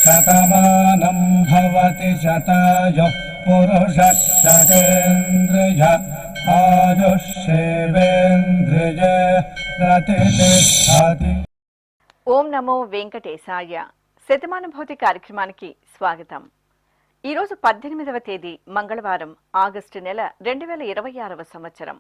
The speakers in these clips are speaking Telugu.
శతమానం భవతి శతాయుః పురుషः శతేంద్రియ ఆయుష్యేవేంద్రియ ప్రతిష్టతి. ఓం నమో వెంకటేశాయ. శతమానుభూతి కార్యక్రమానికి స్వాగతం. ఈరోజు 18వ తేదీ మంగళవారం, ఆగస్టు నెల 2026వ సంవత్సరం.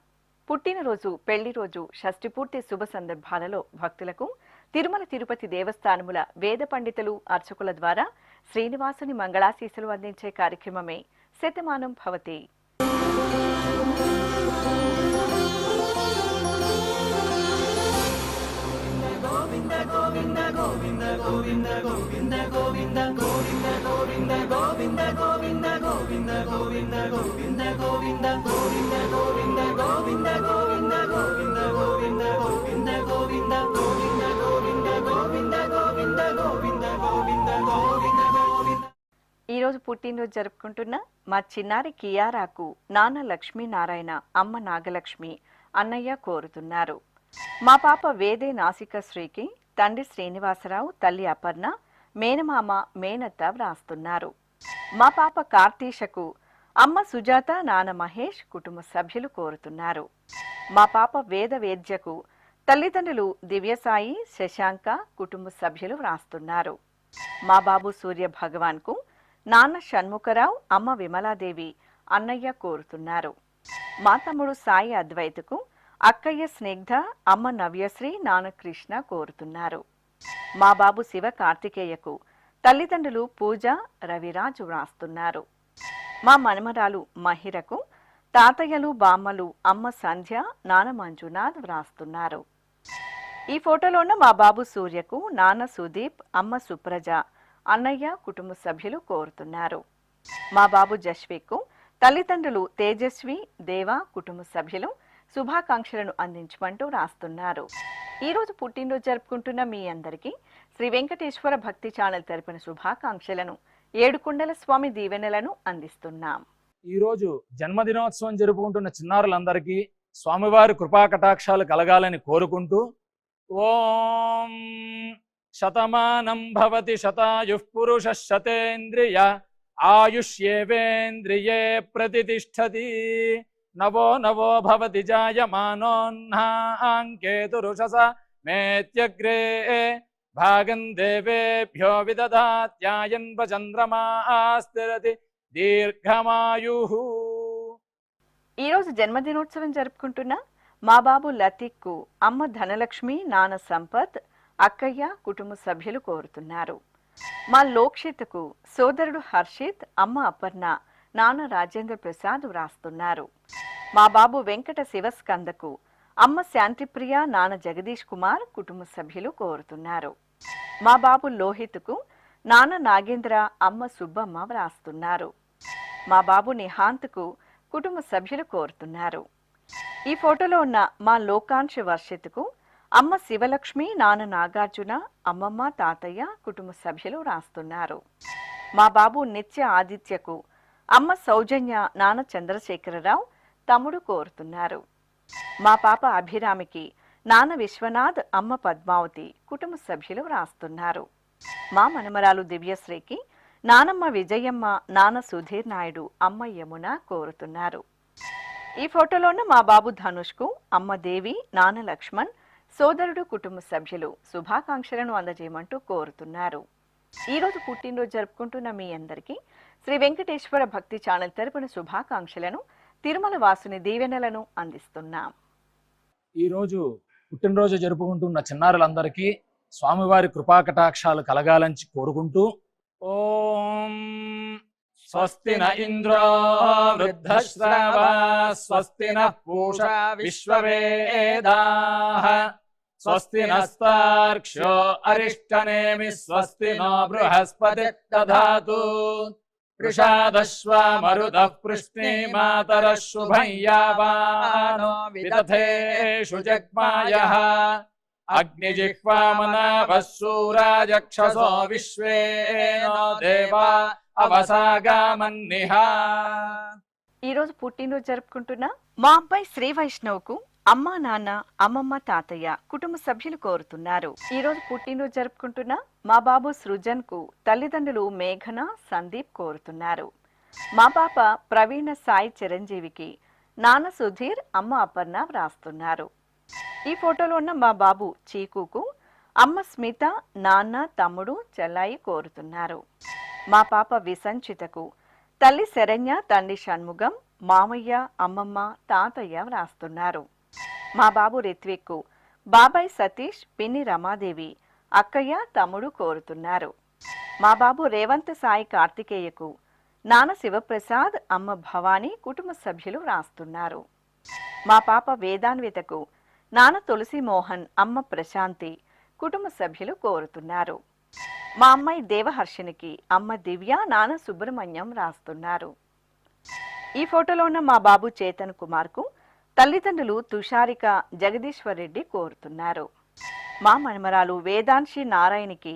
పుట్టినరోజు, పెళ్లి రోజు, షష్ఠి పూర్తి శుభ సందర్భాలలో భక్తులకు తిరుమల తిరుపతి దేవస్థానముల వేద పండితులు, అర్చకుల ద్వారా శ్రీనివాసుని మంగళాశీస్సులు అందించే కార్యక్రమమే శతమానం భవతి. ఈరోజు పుట్టినరోజు జరుపుకుంటున్న మా చిన్నారి కియారాకు నాన్న లక్ష్మీనారాయణ, అమ్మ నాగలక్ష్మి, అన్నయ్య కోరుతున్నారు. మా పాప వేదే నాసిక శ్రీకి తండ్రి శ్రీనివాసరావు, తల్లి అపర్ణ, మేనమామ, మేనత్త వ్రాస్తున్నారు. మా పాప కార్తీషకు అమ్మ సుజాత, నాన్న మహేష్, కుటుంబ సభ్యులు కోరుతున్నారు. మా పాప వేద వేద్యకు తల్లిదండ్రులు దివ్యసాయి, శశాంక, కుటుంబ సభ్యులు వ్రాస్తున్నారు. మా బాబు సూర్య భగవాన్కు నాన్న షణ్ముఖరావు, అమ్మ విమలాదేవి, అన్నయ్య కోరుతున్నారు. మా తమ్ముడు సాయి అద్వైతకు అక్కయ్య స్నిగ్ధ, అమ్మ నవ్యశ్రీ, నాన్న కృష్ణ కోరుతున్నారు. మా బాబు శివ కార్తికేయకు తల్లిదండ్రులు పూజ, రవిరాజు వ్రాస్తున్నారు. మా మనమరాలు మహిరకు తాతయ్యలు, బామ్మలు, అమ్మ సంధ్య, నాన్న మంజునాథ్ వ్రాస్తున్నారు. ఈ ఫోటోలో ఉన్న మా బాబు సూర్యకు నాన్న సుదీప్, అమ్మ సుప్రజ, అన్నయ్య, కుటుంబ సభ్యులు కోరుతున్నారు. మా బాబు జశ్వికు తల్లిదండ్రులు తేజస్వి, దేవ, కుటుంబ సభ్యులు శుభాకాంక్షలను అందించమంటూ రాస్తున్నారు. ఈరోజు పుట్టినరోజు జరుపుకుంటున్న మీ అందరికీ శ్రీ వెంకటేశ్వర భక్తి ఛానల్ తరపున శుభాకాంక్షలను, ఏడుకొండల స్వామి దీవెనలను అందిస్తున్నాం. ఈరోజు జన్మదినోత్సవం జరుపుకుంటున్న చిన్నారులందరికీ స్వామివారి కృపాకటాక్షాలు కలగాలని కోరుకుంటూ, ఓం శతమానం భవతి శతాయుః పురుషः శతేంద్రియ ఆయుష్యేవేంద్రియే ప్రతిష్టతి. నవో నవో భవతి జాయమానోన్హాంకేతురుషస మేత్యగ్రే భాగం దేవేభ్యో విదధాత్యాయన్ చంద్రమాస్థిరతి దీర్ఘమాయుః. ఈరోజు జన్మదినోత్సవం జరుపుకుంటున్న మా బాబు లతీక్కు అమ్మ ధనలక్ష్మి, నాన్న సంపత్, అక్కయ్య, కుటుంబ సభ్యులు కోరుతున్నారు. మా లోక్షిత్కు సోదరుడు హర్షిత్, అమ్మ అపర్ణ, నాన్న రాజేంద్ర ప్రసాద్ వ్రాస్తున్నారు. మా బాబు వెంకట శివస్కందకు అమ్మ శాంతిప్రియ, నాన్న జగదీష్ కుమార్, కుటుంబ సభ్యులు కోరుతున్నారు. మా బాబు లోహిత్కు నాన్న నాగేంద్ర, అమ్మ సుబ్బమ్మ వ్రాస్తున్నారు. మా బాబు నిహాంత్కు కుటుంబ సభ్యులు కోరుతున్నారు. ఈ ఫోటోలో ఉన్న మా లోకాంశ వర్షిత్కు అమ్మ శివలక్ష్మి, నాన్న నాగార్జున, అమ్మమ్మ, తాతయ్య, కుటుంబ సభ్యులు రాస్తున్నారు. మా బాబు నిత్య ఆదిత్యకు అమ్మ సౌజన్య, నాన్న చంద్రశేఖరరావు, తమ్ముడు కోరుతున్నారు. మా పాప అభిరామికి నాన్న విశ్వనాథ్, అమ్మ పద్మావతి, కుటుంబ సభ్యులు రాస్తున్నారు. మా మనమరాలు దివ్యశ్రీకి నానమ్మ విజయమ్మ, నాన్న సుధీర్ నాయుడు, అమ్మ యమున కోరుతున్నారు. ఈ ఫోటోలోన మా బాబు ధనుష్కు అమ్మ దేవి, నాన్న లక్ష్మణ్, సోదరుడు, కుటుంబ సభ్యులు శుభాకాంక్షలను అందజేయమంటూ కోరుతున్నారు. ఈరోజు పుట్టినరోజు జరుపుకుంటున్న మీ అందరికీ శ్రీ వెంకటేశ్వర భక్తి ఛానల్ తరపున శుభాకాంక్షలను, తిరుమల వాసుని దీవెనలను అందిస్తున్నాం. ఈరోజు పుట్టినరోజు జరుపుకుంటున్న చిన్నారులందరికీ స్వామివారి కృపాకటాక్షాలు కలగాలని కోరుకుంటూ, ఓం స్వస్తి న ఇంద్రో వృద్ధశ్రవా స్వస్తి నః పూషా విశ్వవేదాః స్వస్తి నస్తార్క్ష్యో అరిష్టనేమి స్వస్తి నో బృహస్పతి దధాతు వృషాదశ్వా మరుదః పృష్ణే మాతరః శుభం యావానో విదథేషు జగ్మాయః అగ్నిజిహ్వామనాభः శూరాజక్షసో విశ్వేనో దేవా అవసాగామన్నిహ. ఈరోజు పుట్టినరోజు జరుపుకుంటున్న మా అబ్బాయి శ్రీ వైష్ణవ్కు అమ్మా నాన్న, అమ్మమ్మ, తాతయ్య, కుటుంబ సభ్యులు కోరుతున్నారు. ఈరోజు పుట్టినరోజు జరుపుకుంటున్న మా బాబు సృజన్ కు తల్లిదండ్రులు మేఘన, సందీప్ కోరుతున్నారు. మా పాప ప్రవీణ సాయి చిరంజీవికి నాన్న సుధీర్, అమ్మ అపర్ణ వ్రాస్తున్నారు. ఈ ఫోటోలో ఉన్న మా బాబు చీకుకు అమ్మ స్మిత, నాన్న, తమ్ముడు, చెల్లాయి కోరుతున్నారు. మా పాప విసంచితకు తల్లి శరణ్య, తండ్రి షణ్ముగం, మామయ్య, అమ్మమ్మ, తాతయ్య వ్రాస్తున్నారు. మా బాబు రిత్విక్కు బాబాయ్ సతీష్, పిన్ని రమాదేవి, అక్కయ్య, తమ్ముడు కోరుతున్నారు. మా బాబు రేవంత్ సాయి కార్తికేయకు నాన్న శివప్రసాద్, అమ్మ భవానీ, కుటుంబ సభ్యులు వ్రాస్తున్నారు. మా పాప వేదాన్వితకు నాన్న తులసి మోహన్, అమ్మ ప్రశాంతి, కుటుంబ సభ్యులు కోరుతున్నారు. మా అమ్మాయి దేవహర్షినికి అమ్మ దివ్య, నాన్న సుబ్రహ్మణ్యం వ్రాస్తున్నారు. ఈ ఫోటోలో ఉన్న మా బాబు చేతన్ కుమార్కు తల్లిదండ్రులు తుషారిక, జగదీశ్వర్ రెడ్డి కోరుతున్నారు. మా మనమరాలు వేదాంశి నారాయణకి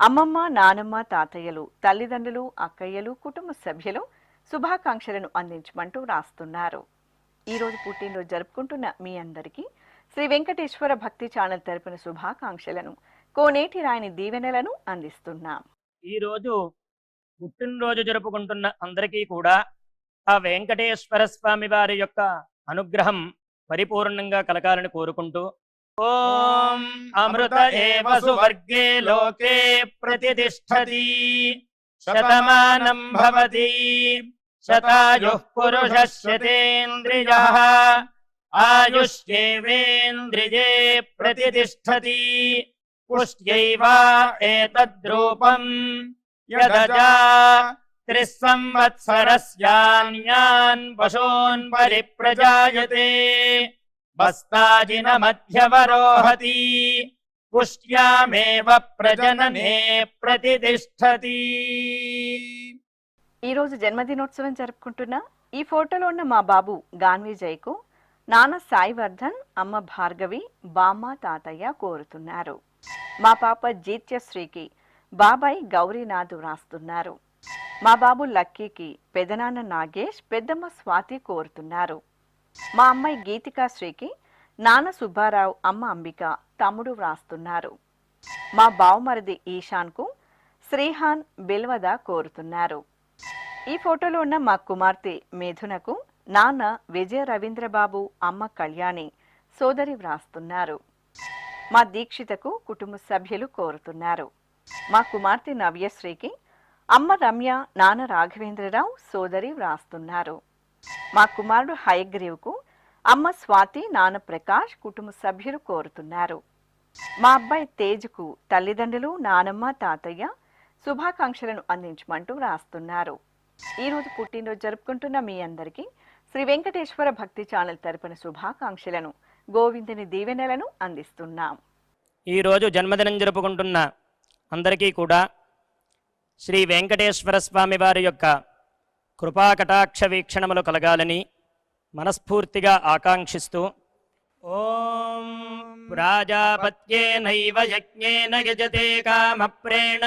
అమ్మమ్మ, నానమ్మ, తాతయ్యలు, తల్లిదండ్రులు, అక్కయ్యలు, కుటుంబ సభ్యులు శుభాకాంక్షలను అందించమంటూ రాస్తున్నారు. ఈరోజు పుట్టినరోజు జరుపుకుంటున్న మీ అందరికీ శ్రీ వెంకటేశ్వర భక్తి ఛానల్ తరపున శుభాకాంక్షలను, కోనేటి రాయని దీవెనలను అందిస్తున్నాం. ఈరోజు పుట్టినరోజు జరుపుకుంటున్న అందరికీ కూడా ఆ వెంకటేశ్వర స్వామి వారి యొక్క అనుగ్రహం పరిపూర్ణంగా కలగాలని కోరుకుంటూ ఓం అమృత ఏవ సువర్గే లోకే ప్రతిష్టతి శతమానం భవతి శతాయుః పురుషः శతేంద్రియః ఆయుష్యేవేంద్రియే ప్రతిష్టతి పుష్ట్యైవ ఏతద్రూపం యదజా త్రిస్సంవత్సరస్యాన్యాన్ పశూన్ పరిప్రజాయతే బస్తాజిన మధ్యవరోహతి పుష్ట్యామేవ ప్రజననే ప్రతిష్టతి. ఈరోజు జన్మదినోత్సవం జరుపుకుంటున్న ఈ ఫోటోలో ఉన్న మా బాబు గాన్విజయ్కు నాన్న సాయివర్ధన్, అమ్మ భార్గవి, బామ్మ, తాతయ్య కోరుతున్నారు. మా పాప జీత్యశ్రీకి బాబాయ్ గౌరీనాథ్ వ్రాస్తున్నారు. మా బాబు లక్కీకి పెదనాన్న నాగేష్, పెద్దమ్మ స్వాతి కోరుతున్నారు. మా అమ్మాయి గీతికా శ్రీకి నాన్న సుబ్బారావు, అమ్మ అంబిక, తమ్ముడు వ్రాస్తున్నారు. మా బావమరిది ఈశాన్కు శ్రీహాన్, బిల్వద కోరుతున్నారు. ఈ ఫోటోలో ఉన్న మా కుమార్తె మిథునకు నాన్న విజయ రవీంద్రబాబు, అమ్మ కళ్యాణి, సోదరి వ్రాస్తున్నారు. మా దీక్షితకు కుటుంబ సభ్యులు కోరుతున్నారు. మా కుమార్తె నవ్యశ్రీకి అమ్మ రమ్య, నాన్న రాఘవేంద్రరావు, సోదరి వ్రాస్తున్నారు. మా కుమారుడు హయగ్రీవ్కు అమ్మ స్వాతి, నాన్న ప్రకాష్, కుటుంబ సభ్యులు కోరుతున్నారు. మా అబ్బాయి తేజ్కు తల్లిదండ్రులు, నానమ్మ, తాతయ్య శుభాకాంక్షలను అందించమంటూ వ్రాస్తున్నారు. ఈరోజు పుట్టినరోజు జరుపుకుంటున్న మీ అందరికీ శ్రీ వెంకటేశ్వర భక్తి ఛానల్ తరపున శుభాకాంక్షలను, గోవిందుని దీవెనలను అందిస్తున్నాం. ఈరోజు జన్మదినం జరుపుకుంటున్న అందరికీ కూడా శ్రీ వెంకటేశ్వర స్వామి వారి యొక్క కృపాకటాక్ష వీక్షణములు కలగాలని మనస్ఫూర్తిగా ఆకాంక్షిస్తూ ఓం ప్రాజాపత్యేనైవ యజ్ఞేన యజతే కామప్రేణ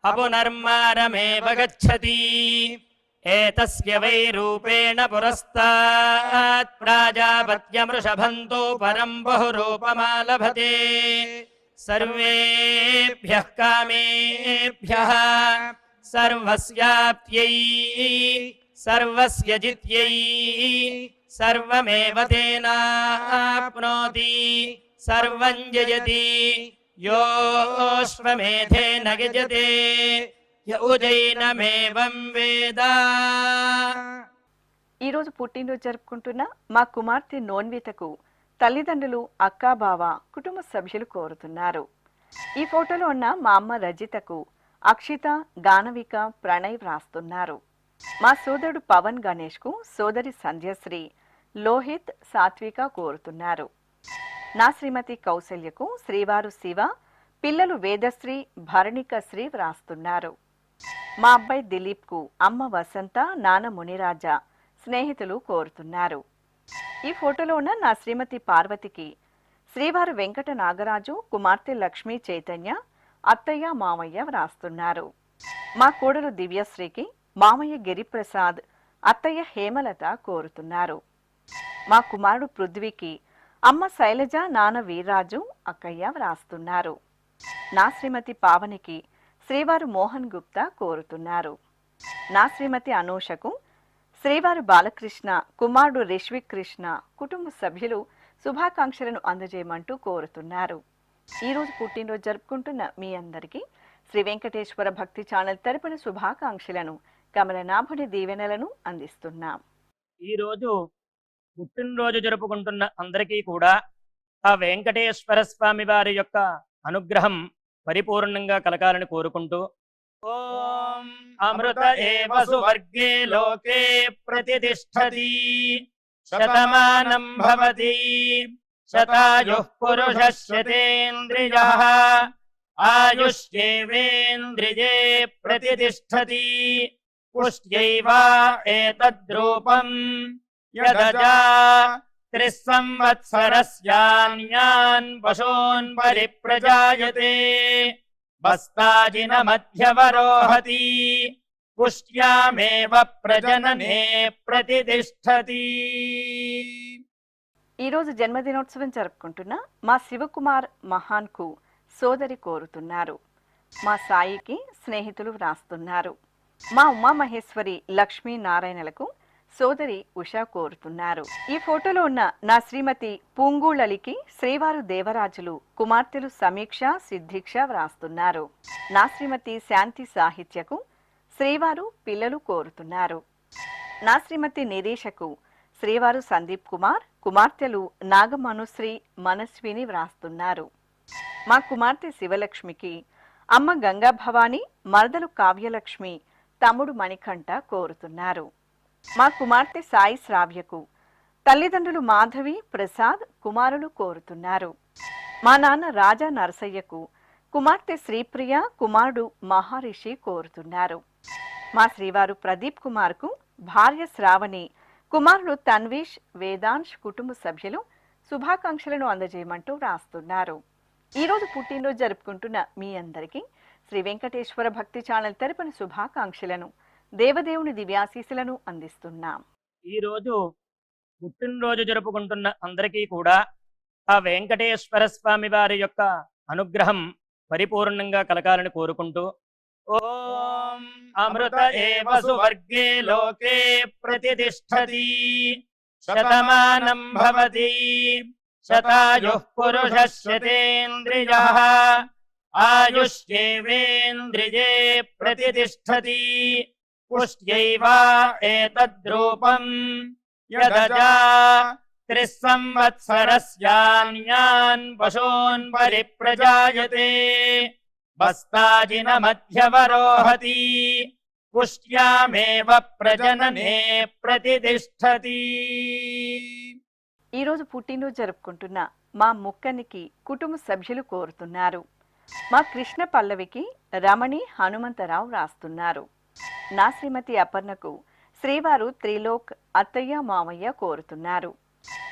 అపునర్మారమేవ గచ్చతి ఏతస్య వై రూపేణ పురస్తాత్ ప్రాజాపత్యమృషభంతో పరం బహురూపమాలభతే సర్వేభ్యః కామేభ్యః సర్వస్యాప్త్యై సర్వస్య జిత్యై సర్వమేవ తేనాప్నోతి సర్వం జయతి యోऽశ్వమేధేన యజతే య ఉజైనమేవం వేద. ఈరోజు పుట్టినరోజు జరుపుకుంటున్న మా కుమార్తె నోన్వితకు తల్లిదండ్రులు, అక్కా, బావ, కుటుంబ సభ్యులు కోరుతున్నారు. ఈ ఫోటోలో ఉన్న మా అమ్మ రజితకు అక్షిత, గానవిక, ప్రణయ్ వ్రాస్తున్నారు. మా సోదరుడు పవన్ గణేష్కు సోదరి సంధ్యశ్రీ, లోహిత్, సాత్విక కోరుతున్నారు. నా శ్రీమతి కౌసల్యకు శ్రీవారు శివ, పిల్లలు వేదశ్రీ, భరణిక శ్రీ వ్రాస్తున్నారు. మా అబ్బాయి దిలీప్కు అమ్మ వసంత, నాన్న మునిరాజా, స్నేహితులు కోరుతున్నారు. ఈ ఫోటోలో ఉన్న నా శ్రీమతి పార్వతికి శ్రీవారు వెంకట నాగరాజు, కుమార్తె లక్ష్మీ చైతన్య, అత్తయ్య, మామయ్య వ్రాస్తున్నారు. మా కోడలు దివ్యశ్రీకి మామయ్య గిరిప్రసాద్, అత్తయ్య హేమలత కోరుతున్నారు. మా కుమారుడు పృథ్వీకి అమ్మ శైలజ, నాన్న వీర్రాజు, అక్కయ్య వ్రాస్తున్నారు. నా శ్రీమతి పావనికి శ్రీవారు మోహన్ గుప్తా కోరుతున్నారు. నా శ్రీమతి అనూషకు శ్రీవారు బాలకృష్ణ, కుమారుడు రిష్విక్ కృష్ణ, కుటుంబ సభ్యులు శుభాకాంక్షలను అందజేయమంటూ కోరుతున్నారు. ఈరోజు పుట్టినరోజు జరుపుకుంటున్న మీ అందరికీ శ్రీ వెంకటేశ్వర భక్తి ఛానల్ తరపున శుభాకాంక్షలను, కమలనాభుని దీవెనలను అందిస్తున్నాం. ఈరోజు పుట్టినరోజు జరుపుకుంటున్న అందరికీ కూడా ఆ వెంకటేశ్వర స్వామి వారి యొక్క అనుగ్రహం పరిపూర్ణంగా కలగాలని కోరుకుంటూ, ఓం అమృత ఏవ సువర్గే లోకే ప్రతిష్ఠతి శతమానం భవతి శతాయుః పురుషः శతేంద్రియః ఆయుష్యేవేంద్రియే ప్రతిష్ఠతి పుష్ట్యైవ ఏతద్రూపం యదజా త్రిస్సంవత్సరస్యాన్యాన్ పశూన్ పరిప్రజాయతే బస్తాజిన మధ్యవరోహతి పుష్ట్యామేవ ప్రజననే ప్రతిష్ఠతి. ఈరోజు జన్మదినోత్సవం జరుపుకుంటున్న మా శివకుమార్ మహాన్కు సోదరి కోరుతున్నారు. మా సాయికి స్నేహితులు వ్రాస్తున్నారు. మా ఉమామహేశ్వరి లక్ష్మీనారాయణలకు సోదరి ఉషా కోరుతున్నారు. ఈ ఫోటోలో ఉన్న నా శ్రీమతి పూంగూళలికి శ్రీవారు దేవరాజులు, కుమార్తెలు సమీక్ష, సిద్ధిక్ష వ్రాస్తున్నారు. నా శ్రీమతి శాంతి సాహిత్యకు శ్రీవారు పిల్లలు కోరుతున్నారు. నా శ్రీమతి నిరీషకు శ్రీవారు సందీప్ కుమార్, కుమార్తెలు నాగమనుశ్రీ, మనస్విని వ్రాస్తున్నారు. మా కుమార్తె శివలక్ష్మికి అమ్మ గంగా భవాని, మరదలు కావ్యలక్ష్మి, తమ్ముడు మణికంఠ కోరుతున్నారు. మా కుమార్తె సాయి శ్రావ్యకు తల్లిదండ్రులు మాధవి, ప్రసాద్, కుమారులు కోరుతున్నారు. మా నాన్న రాజా నరసయ్యకు కుమార్తె శ్రీప్రియ, కుమారుడు మహర్షి కోరుతున్నారు. మా శ్రీవారు ప్రదీప్ కుమార్కు భార్య శ్రావణి, కుమారుడు తన్వీష్, వేదాంశ్, కుటుంబ సభ్యులు శుభాకాంక్షలను అందజేయమంటూ వ్రాస్తున్నారు. ఈరోజు పుట్టినరోజు జరుపుకుంటున్న మీ అందరికీ శ్రీ వెంకటేశ్వర భక్తి ఛానల్ తరపున శుభాకాంక్షలను, దేవదేవుని దివ్యాశీస్సులను అందిస్తున్నాం. ఈరోజు పుట్టినరోజు జరుపుకుంటున్న అందరికీ కూడా ఆ వెంకటేశ్వర స్వామి వారి యొక్క అనుగ్రహం పరిపూర్ణంగా కలగాలని కోరుకుంటూ, ఓం అమృత ఏవ సువర్గే లోకే ప్రతిష్ఠతి శతమానం భవతి శతాయుః పురుషः శతేంద్రియః ఆయుష్యేవేంద్రియే ప్రతిష్ఠతి పుష్ట్యైవ ఏతద్రూపం యదజా త్రిస్సంవత్సరస్యాన్యాన్ పశూన్ పరిప్రజాయతే బస్తాజిన మధ్యవరోహతి పుష్ట్యామేవ ప్రజననే ప్రతిష్ఠతి. ఈరోజు పుట్టినరోజు జరుపుకుంటున్న మా ముక్కనికి కుటుంబ సభ్యులు కోరుతున్నారు. మా కృష్ణ పల్లవికి రమణి, హనుమంతరావు రాస్తున్నారు. నా శ్రీమతి అపర్ణకు శ్రీవారు త్రిలోక్, అత్తయ్య, మామయ్య కోరుతున్నారు.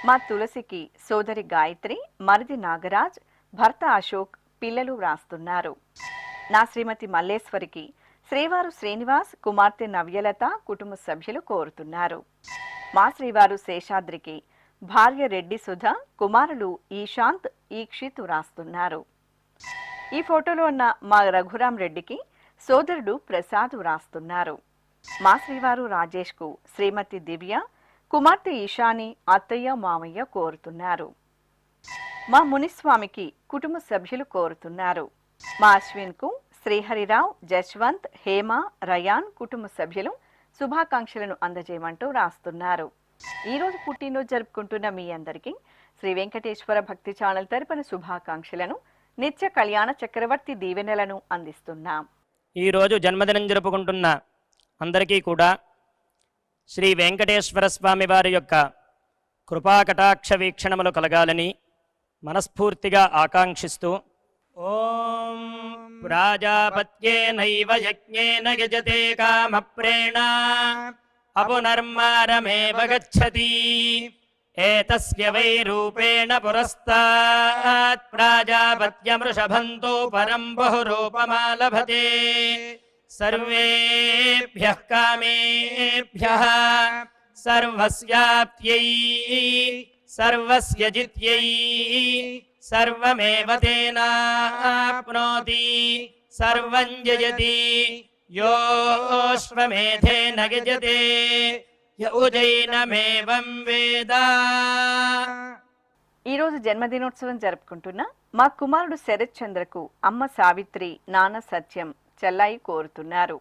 మా తులసికి సోదరి గాయత్రి, మరిది నాగరాజ్, భర్త అశోక్, పిల్లలు వ్రాస్తున్నారు. నా శ్రీమతి మల్లేశ్వరికి శ్రీవారు శ్రీనివాస్, కుమార్తె నవ్యలత, కుటుంబ సభ్యులు కోరుతున్నారు. మా శ్రీవారు శేషాద్రికి భార్య రెడ్డి సుధ, కుమారులు ఈశాంత్, ఈక్షిత్ వ్రాస్తున్నారు. ఈ ఫోటోలో ఉన్న మా రఘురాం రెడ్డికి సోదరుడు ప్రసాద్ వ్రాస్తున్నారు. మా శ్రీవారు రాజేష్కు శ్రీమతి దివ్య, కుమార్తె ఈశాని, అత్తయ్య, మామయ్య కోరుతున్నారు. మా మునిస్వామికి కుటుంబ సభ్యులు కోరుతున్నారు. మా అశ్విన్కు శ్రీహరిరావు, జశ్వంత్, హేమ, రయాన్, కుటుంబ సభ్యులు శుభాకాంక్షలను అందజేయమంటూ రాస్తున్నారు. ఈరోజు పుట్టినరోజు జరుపుకుంటున్న మీ అందరికీ శ్రీ వెంకటేశ్వర భక్తి ఛానల్ తరపున శుభాకాంక్షలను, నిత్య కళ్యాణ చక్రవర్తి దీవెనలను అందిస్తున్నాం. ఈరోజు జన్మదినం జరుపుకుంటున్న అందరికీ కూడా శ్రీ వెంకటేశ్వర స్వామి వారి యొక్క కృపాకటాక్ష వీక్షణములు కలగాలని మనస్ఫూర్తిగా ఆకాంక్షిస్తూ, ఓం ప్రాజాపత్యేనైవ యజ్ఞేన యజతే కామప్రేణ అపునర్మారమేవ గచ్చతి ఏతస్య వై రూపేణ పురస్తాత్ ప్రాజాపత్యమృషభంతో పరం బహురూపమాలభతే సర్వేభ్యః కామేభ్యః सर्वस्याप्त्यै सर्वस्य जित्यै सर्वमेव तेनाप्नोति सर्वं जयति योऽश्वमेधेन यजते य उजैनमेवं वेद। ఈ రోజు జన్మదినోత్సవం జరుపుకుంటున్న మా కుమారుడు శరత్ చంద్రకు అమ్మ సావిత్రి, నాన్న సత్యం, చెల్లాయి కోరుతున్నారు.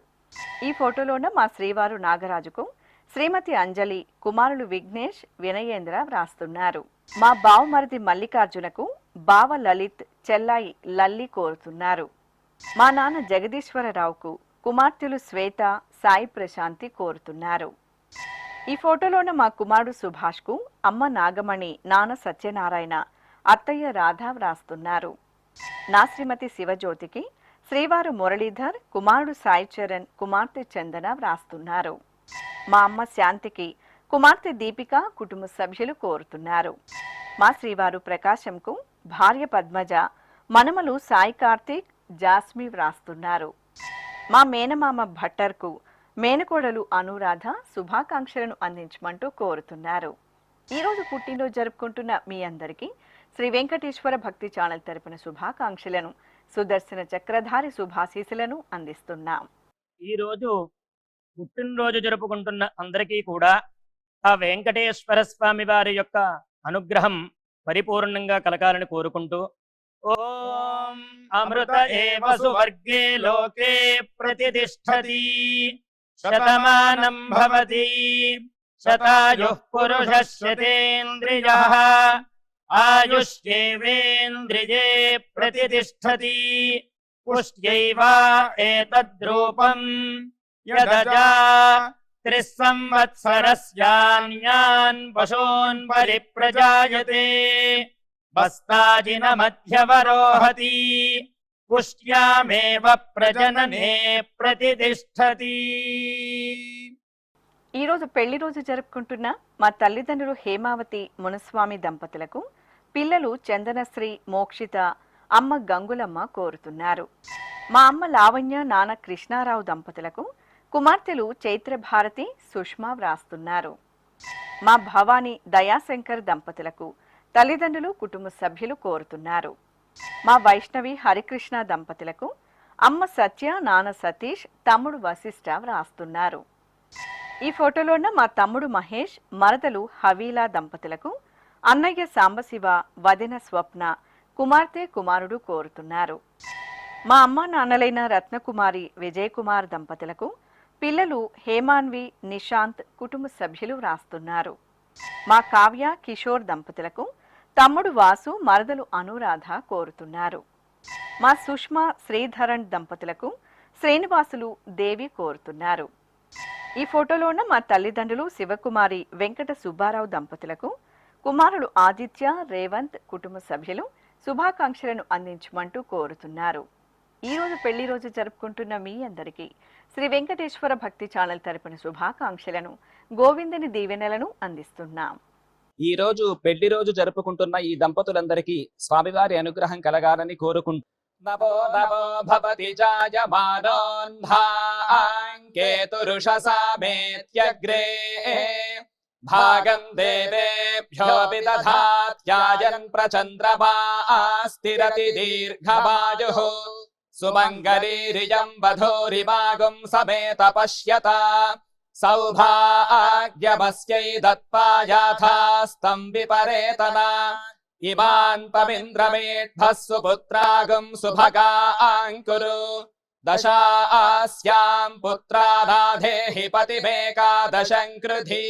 ఈ ఫోటోలోన మా శ్రీవారు నాగరాజుకు శ్రీమతి అంజలి, కుమారులు విఘ్నేష్, వినయేంద్ర వ్రాస్తున్నారు. మా బావమరిది మల్లికార్జునకు బావ లలిత్, చెల్లాయి లల్లి కోరుతున్నారు. మా నాన్న జగదీశ్వరరావుకు కుమార్తెలు శ్వేత, సాయి ప్రశాంతి కోరుతున్నారు. ఈ ఫోటోలోన మా కుమారుడు సుభాష్కు అమ్మ నాగమణి, నాన్న సత్యనారాయణ, అత్తయ్య రాధ వ్రాస్తున్నారు. నా శ్రీమతి శివజ్యోతికి శ్రీవారు మురళీధర్, కుమారుడు సాయి చరణ్, కుమార్తె చందన వ్రాస్తున్నారు. మా అమ్మ శాంతికి కుమార్తె దీపిక, కుటుంబ సభ్యులు కోరుతున్నారు. మా శ్రీవారు ప్రకాశంకు భార్య పద్మజ, మనమలు సాయి కార్తీక్, జాస్మి వ్రాస్తున్నారు. మా మేనమామ భట్టర్కు మేనకోడలు అనురాధ శుభాకాంక్షలను అందించమంటూ కోరుతున్నారు. ఈరోజు పుట్టినరోజు జరుపుకుంటున్న మీ అందరికీ శ్రీ వెంకటేశ్వర భక్తి ఛానల్ తరపున శుభాకాంక్షలను, సుదర్శన చక్రధారి శుభాశీసులను అందిస్తున్నాం. ఈరోజు పుట్టినరోజు జరుపుకుంటున్న అందరికీ కూడా ఆ వెంకటేశ్వర స్వామి వారి యొక్క అనుగ్రహం పరిపూర్ణంగా కలగాలని కోరుకుంటూ ఓం అమృత ఏవ సువర్గే లోకే ప్రతిష్ఠతి శతమానం భవతి శతాయుః పురుషः శతేంద్రియః ఆయుష్యేవేంద్రియే ప్రతిష్ఠతి పుష్ట్యైవ ఏతద్రూపం యదజా త్రిస్సంవత్సరస్యాన్యాన్ పశూన్ పరిప్రజాయతే బస్తాజిన మధ్యవరోహతి పుష్ట్యామేవ ప్రజననే ప్రతిష్ఠతి. ఈరోజు పెళ్లి రోజు జరుపుకుంటున్న మా తల్లిదండ్రులు హేమావతి, మునస్వామి దంపతులకు పిల్లలు చందనశ్రీ, మోక్షిత, అమ్మ గంగులమ్మ కోరుతున్నారు. మా అమ్మ లావణ్య, నాన్న కృష్ణారావు దంపతులకు కుమార్తెలు చైత్రభారతి, సుష్మా వ్రాస్తున్నారు. మా భవానీ, దయాశంకర్ దంపతులకు తల్లిదండ్రులు, కుటుంబ సభ్యులు కోరుతున్నారు. మా వైష్ణవి, హరికృష్ణ దంపతులకు అమ్మ సత్య, నాన్న సతీష్, తమ్ముడు వశిష్ఠ వ్రాస్తున్నారు. ఈ ఫోటోలోన మా తమ్ముడు మహేష్, మరదలు హవీలా దంపతులకు అన్నయ్య సాంబశివ, వదిన స్వప్న, కుమార్తె, కుమారుడు కోరుతున్నారు. మా అమ్మ నాన్నలైన రత్నకుమారి, విజయకుమార్ దంపతులకు పిల్లలు హేమాన్వి, నిశాంత్, కుటుంబ సభ్యులు వ్రాస్తున్నారు. మా కావ్య, కిషోర్ దంపతులకు తమ్ముడు వాసు, మరదలు అనురాధ కోరుతున్నారు. మా సుష్మా, శ్రీధరణ్ దంపతులకు శ్రీనివాసులు, దేవి కోరుతున్నారు. ఈ ఫోటోలోన మా తల్లిదండ్రులు శివకుమారి, వెంకట సుబ్బారావు దంపతులకు కుమారుడు ఆదిత్య, రేవంత్, కుటుంబ సభ్యులు శుభాకాంక్షలను అందించమంటూ కోరుతున్నారు. ఈరోజు పెళ్లి రోజు జరుపుకుంటున్న మీ అందరికీ శ్రీ వెంకటేశ్వర భక్తి ఛానల్ తరపున శుభాకాంక్షలను, గోవిందుని దీవెనలను అందిస్తున్నాం. ఈ రోజు పెళ్లి రోజు జరుపుకుంటున్న ఈ దంపతులందరికీ స్వామివారి అనుగ్రహం కలగాలని కోరుకుంటూ నమో నమో భవతి జాయమానోన్ధాంకేతురుషసామేత్యగ్రే భాగం దేవేభ్యో విదధాత్యాయన్ ప్రచంద్రమాస్తిరతి దీర్ఘమాయుః సుమంగళీరియం వధూరిమాగుం సమేత పశ్యత సౌభాగ్యమస్యై దత్పాయాథాస్తం విపరేతనా ఇమాన్ పవింద్రమేఢ్భः సుపుత్రాగం సుభగాంకురు దశాస్యాం పుత్రానాధేహి పతిమేకాదశం కృధి.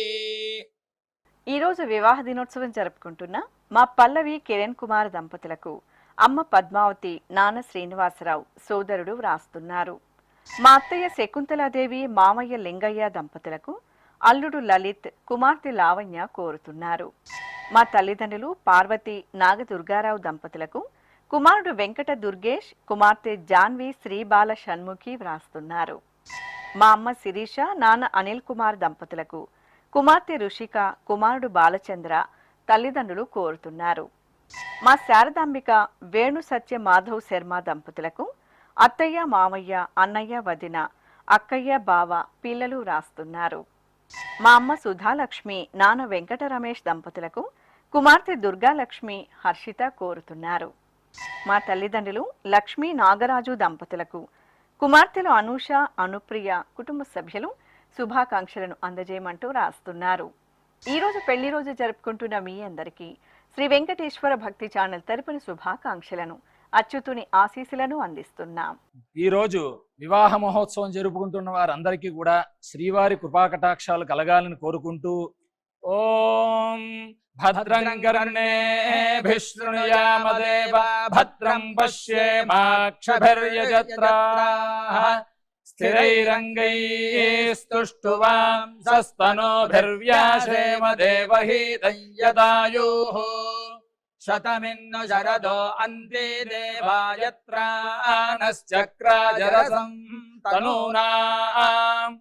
ఈరోజు వివాహ దినోత్సవం జరుపుకుంటున్న మా పల్లవి, కిరణ్ కుమార్ దంపతులకు అమ్మ పద్మావతి, నాన్న శ్రీనివాసరావు, సోదరుడు వ్రాస్తున్నారు. మా అత్తయ్య శకుంతలాదేవి, మామయ్య లింగయ్య దంపతులకు అల్లుడు లలిత్, కుమార్తె లావణ్య కోరుతున్నారు. మా తల్లిదండ్రులు పార్వతి, నాగదుర్గారావు దంపతులకు కుమారుడు వెంకట దుర్గేష్, కుమార్తె జాన్వి, శ్రీబాల షణ్ముఖి వ్రాస్తున్నారు. మా అమ్మ శిరీష, నాన్న అనిల్ కుమార్ దంపతులకు కుమార్తె రుషిక, కుమారుడు బాలచంద్ర, తల్లిదండ్రులు కోరుతున్నారు. మా శారదాంబిక, వేణు సత్య మాధవ్ శర్మ దంపతులకు అత్తయ్య, మామయ్య, అన్నయ్య, వదిన, అక్కయ్య, బావ, పిల్లలు వ్రాస్తున్నారు. మా అమ్మ సుధాలక్ష్మి నాన్న వెంకట రమేష్ దంపతులకు కుమార్తె దుర్గాలక్ష్మి హర్షిత కోరుతున్నారు. మా తల్లిదండ్రులు లక్ష్మీ నాగరాజు దంపతులకు కుమార్తెలు అనూష అనుప్రియ కుటుంబ సభ్యులు శుభాకాంక్షలను అందజేయమంటూ రాస్తున్నారు. ఈరోజు పెళ్లి రోజు జరుపుకుంటున్న మీ అందరికీ శ్రీ వెంకటేశ్వర భక్తి ఛానల్ తరపున శుభాకాంక్షలను అచ్యుతుని ఆశీస్సులను అందిస్తున్నాం. ఈ రోజు వివాహ మహోత్సవం జరుపుకుంటున్న వారందరికీ కూడా శ్రీవారి కృపాకటాక్షాలు కలగాలని కోరుకుంటూ ఓం భద్రం కర్ణేభిః శృణుయామదేవ భద్రం పశ్యేమాక్షభిర్యజత్రాః స్థిరైరంగైస్తుష్టువాంసస్తనోభిర్వ్యాసేమ దేవహీతం యదాయుః శతమిన్ను శరదో అంతే దేవాయత్రానశ్చక్రాజరసం తనూనాం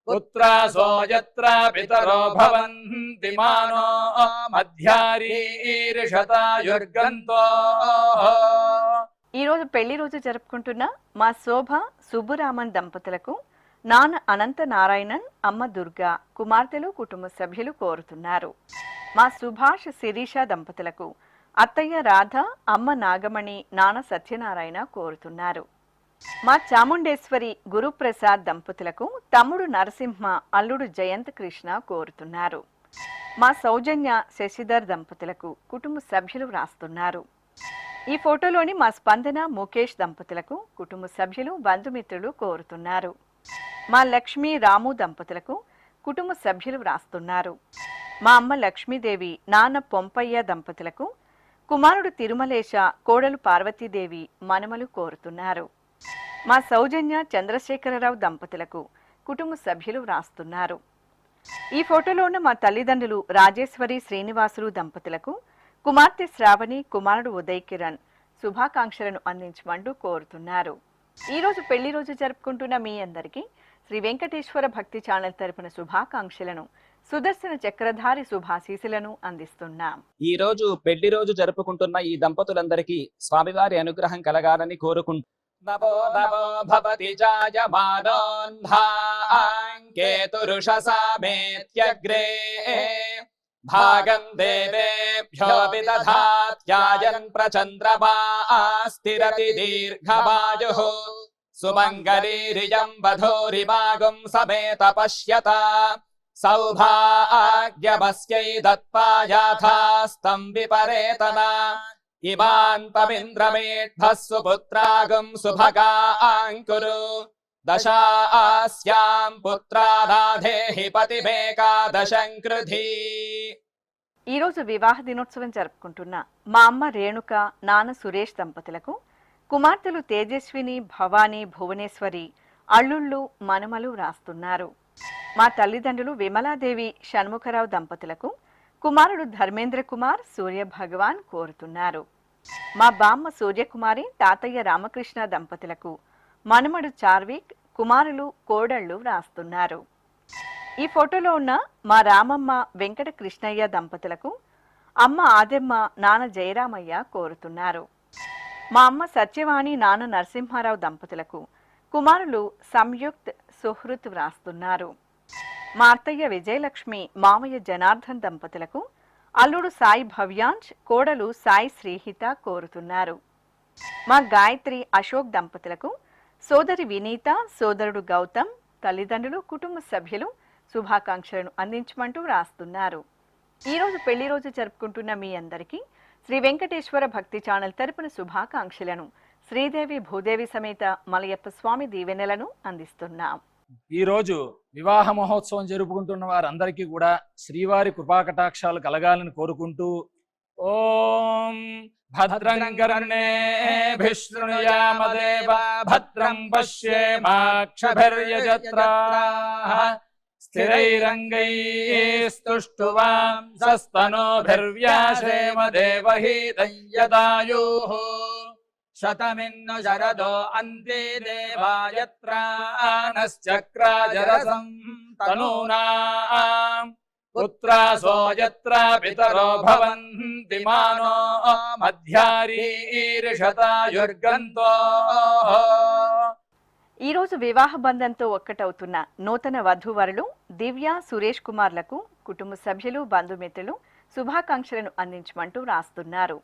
పుత్రాసో యత్ర పితరో భవంతి మానో మధ్యారీర్షతాయుర్గంతో. ఈ రోజు పెళ్లి రోజు జరుపుకుంటున్న మా శోభ సుబ్బురామన్ దంపతులకు నాన్న అనంత నారాయణన్ అమ్మ దుర్గా కుమార్తెలు కుటుంబ సభ్యులు కోరుతున్నారు. మా సుభాష్ శిరీష దంపతులకు అత్తయ్య రాధ అమ్మ నాగమణి నాన్న సత్యనారాయణ కోరుతున్నారు. మా చాముండేశ్వరి గురుప్రసాద్ దంపతులకు తమ్ముడు నరసింహ అల్లుడు జయంత్ కృష్ణ కోరుతున్నారు. మా సౌజన్య శశిధర్ దంపతులకు కుటుంబ సభ్యులు వ్రాస్తున్నారు. ఈ ఫోటోలోని మా స్పందన ముఖేష్ దంపతులకు కుటుంబ సభ్యులు బంధుమిత్రులు కోరుతున్నారు. మా లక్ష్మీ రాము దంపతులకు కుటుంబ సభ్యులు వ్రాస్తున్నారు. మా అమ్మ లక్ష్మీదేవి నాన్న పొంపయ్య దంపతులకు కుమారుడు తిరుమలేశ కోడలు పార్వతీదేవి మనమలు కోరుతున్నారు. మా సౌజన్య చంద్రశేఖరరావు దంపతులకు కుటుంబ సభ్యులు వ్రాస్తున్నారు. ఈ ఫోటోలో ఉన్న మా తల్లిదండ్రులు రాజేశ్వరి శ్రీనివాసులు దంపతులకు కుమార్తె శ్రావణి కుమారుడు ఉదయ్ కిరణ్ శుభాకాంక్షలను అందించమంటూ కోరుతున్నారు. ఈ రోజు పెళ్లి రోజు జరుపుకుంటున్న మీ అందరికీ శ్రీ వెంకటేశ్వర భక్తి ఛానల్ తరపున శుభాకాంక్షలను సుదర్శన చక్రధారి శుభాశీసులను అందిస్తున్నాం. ఈ రోజు పెళ్లి రోజు జరుపుకుంటున్న ఈ దంపతులందరికీ స్వామివారి అనుగ్రహం కలగాలని కోరుకుంటూ నమో నమో భవతి జాయమానోన్ధాంకేతురుషసామేత్యగ్రే భాగం దేవేభ్యో విదధాత్యాయన్ ప్రచంద్రమాస్తిరతి దీర్ఘమాయుః సుమంగళీరియం వధూరిమాగుం సమేత పశ్యత సౌభాగ్యమస్యై దత్పాయాథాస్తం విపరేతన ఇమాంతమింద్రమేఢ్భస్సు పుత్రాగం సుభగాంకురు దశాస్యాం పుత్రానాధేహి పతిమేకాదశం కృధి. ఈరోజు వివాహ దినోత్సవం జరుపుకుంటున్న మా అమ్మ రేణుక నాన్న సురేష్ దంపతులకు కుమార్తెలు తేజస్విని భవానీ భువనేశ్వరి అల్లుళ్ళు మనమలు వ్రాస్తున్నారు. మా తల్లిదండ్రులు విమలాదేవి షణ్ముఖరావు దంపతులకు కుమారుడు ధర్మేంద్ర కుమార్ సూర్య భగవాన్ కోరుతున్నారు. మా బామ్మ సూర్యకుమారి తాతయ్య రామకృష్ణ దంపతులకు మనుమడు చార్విక్ కుమారులు కోడళ్లు వ్రాస్తున్నారు. ఈ ఫోటోలో ఉన్న మా రామమ్మ వెంకట కృష్ణయ్య దంపతులకు అమ్మ ఆదెమ్మ నాన్న జయరామయ్య కోరుతున్నారు. మా అమ్మ సత్యవాణి నాన్న నరసింహారావు దంపతులకు కుమారులు సంయుక్త్ సుహృత్ వ్రాస్తున్నారు. మా అత్తయ్య విజయలక్ష్మి మామయ్య జనార్దన్ దంపతులకు అల్లుడు సాయి భవ్యాంశ్ కోడలు సాయి శ్రీహిత కోరుతున్నారు. మా గాయత్రి అశోక్ దంపతులకు సోదరి వినీత సోదరుడు గౌతమ్ తల్లిదండ్రులు కుటుంబ సభ్యులు శుభాకాంక్షలను అందించమంటూ వ్రాస్తున్నారు. ఈరోజు పెళ్లి రోజు జరుపుకుంటున్న మీ అందరికీ శ్రీ వెంకటేశ్వర భక్తి ఛానల్ తరపున శుభాకాంక్షలను శ్రీదేవి భూదేవి సమేత మలయప్ప స్వామి దీవెనలను అందిస్తున్నాం. ఈ రోజు వివాహ మహోత్సవం జరుపుకుంటున్న వారందరికీ కూడా శ్రీవారి కృపాకటాక్షాలు కలగాలని కోరుకుంటూ ఓం భద్రం కర్ణేభిః శృణుయామదేవ భద్రం పశ్యేమాక్షభిర్యజత్రాః స్థిరైరంగైస్తుష్టువాంసస్తనోభిర్వ్యాసేమ దేవహీతం యదాయుః శతమిన్ను శరదో అంతే దేవాయత్రానశ్చక్రాజరసం తనూనాం పుత్రాసో యత్ర పితరో భవంతి మానో మధ్యారీర్షతాయుర్గంతో. ఈరోజు వివాహ బంధంతో ఒక్కటవుతున్న నూతన వధూవరులు దివ్య సురేష్ కుమార్లకు కుటుంబ సభ్యులు బంధుమిత్రులు శుభాకాంక్షలను అందించమంటూ రాస్తున్నారు.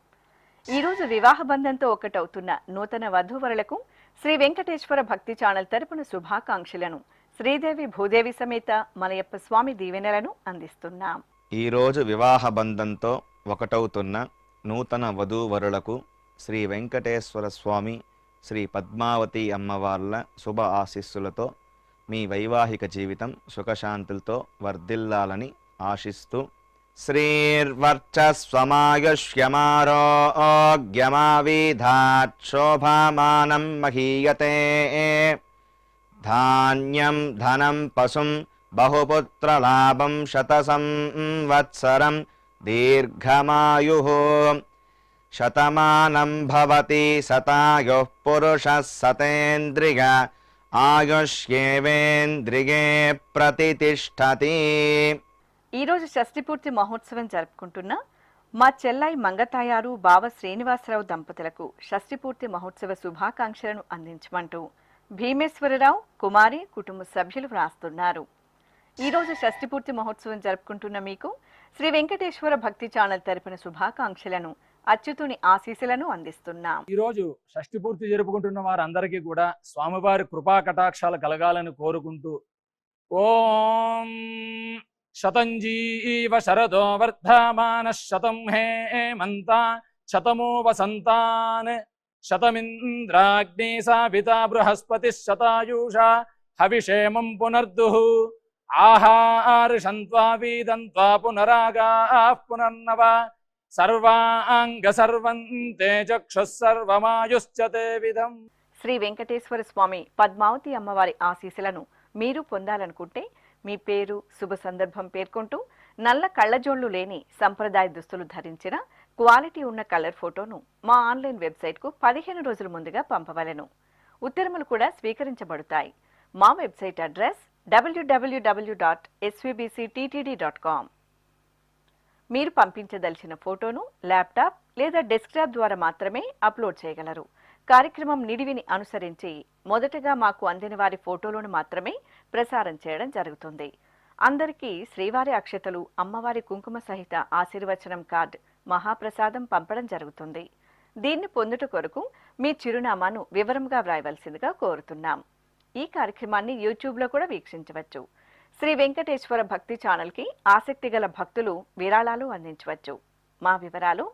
ఈరోజు వివాహ బంధంతో ఒక్కటవుతున్న నూతన వధూవరులకు శ్రీ వెంకటేశ్వర భక్తి ఛానల్ తరపున శుభాకాంక్షలను శ్రీదేవి భూదేవి సమేత మలయప్ప స్వామి దీవెనలను అందిస్తున్నాం. ఈరోజు వివాహ బంధంతో ఒకటవుతున్న నూతన వధూవరులకు శ్రీ వెంకటేశ్వర స్వామి శ్రీ పద్మావతి అమ్మవార్ల శుభ ఆశీస్సులతో మీ వైవాహిక జీవితం సుఖశాంతులతో వర్ధిల్లాలని ఆశిస్తూ శ్రీర్వర్చస్వమాయుష్యమారోగ్యమావిధాత్ శోభామానం మహీయతే ధాన్యం ధనం పశుం బహుపుత్రలాభం శతసంవత్సరం దీర్ఘమాయుః శతమానం భవతి శతాయుః పురుషः శతేంద్రియ ఆయుష్యేవేంద్రియే ప్రతితిష్ఠతి. ఈరోజు షష్ఠిపూర్తి మహోత్సవం జరుపుకుంటున్న మా చెల్లాయి మంగతాయారు బావ శ్రీనివాసరావు దంపతులకు షష్ఠిపూర్తి మహోత్సవ శుభాకాంక్షలను అందించమంటూ భీమేశ్వరరావు కుమారి కుటుంబ సభ్యులు వ్రాస్తున్నారు. ఈరోజు షష్ఠిపూర్తి మహోత్సవం జరుపుకుంటున్న మీకు శ్రీ వెంకటేశ్వర భక్తి ఛానల్ తరపున శుభాకాంక్షలను అచ్యుతుని ఆశీస్సులను అందిస్తున్నాం. ఈరోజు షష్ఠి పూర్తి జరుపుకుంటున్న వారందరికీ కూడా స్వామివారి కృపా కటాక్షాలు కలగాలని కోరుకుంటూ ఓం శతంజీవ శరదో వర్ధమాన శతం హేమంత శతమో వసంతాన్ శతమింద్రాగ్ని సావితా బృహస్పతి శతాయూషా హవిషేమం పునర్దుః ఆహార్షంత్వా వీదంత్వా పునరాగాః పునర్నవ సర్వాంగ సర్వంతే చక్షుః సర్వమాయుశ్చతే విధం. శ్రీ వెంకటేశ్వర స్వామి పద్మావతి అమ్మవారి ఆశీస్సులను మీరు పొందాలనుకుంటే మీ పేరు శుభ సందర్భం పేర్కొంటూ నల్ల కళ్ళజోళ్లు లేని సంప్రదాయ దుస్తులు ధరించిన క్వాలిటీ ఉన్న కలర్ ఫోటోను మా ఆన్లైన్ వెబ్సైట్కు 15 రోజుల ముందుగా పంపవలెను. ఉత్తరములు కూడా స్వీకరించబడతాయి. మా వెబ్సైట్ అడ్రస్ www.svbcttd.com. మీరు పంపించదలిచిన ఫోటోను ల్యాప్టాప్ లేదా డెస్క్టాప్ ద్వారా మాత్రమే అప్లోడ్ చేయగలరు. కార్యక్రమం నిడివిని అనుసరించి మొదటగా మాకు అందిన వారి ఫోటోలను మాత్రమే ప్రసారం చేయడం జరుగుతుంది. అందరికీ శ్రీవారి అక్షతలు, అమ్మవారి కుంకుమ సహిత ఆశీర్వచనం కార్డ్, మహాప్రసాదం పంపడం జరుగుతుంది. దీన్ని పొందుట కొరకు మీ చిరునామాను వివరంగా వ్రాయవలసిందిగా కోరుతున్నాం. ఈ కార్యక్రమాన్ని యూట్యూబ్లో కూడా వీక్షించవచ్చు. శ్రీ వెంకటేశ్వర భక్తి ఛానల్కి ఆసక్తి గల భక్తులు విరాళాలు అందించవచ్చు. మా వివరాలు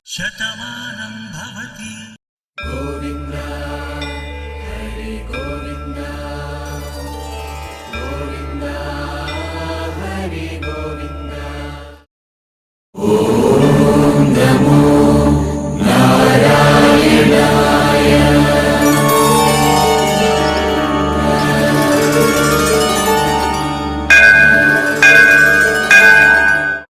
శతమానం భవతి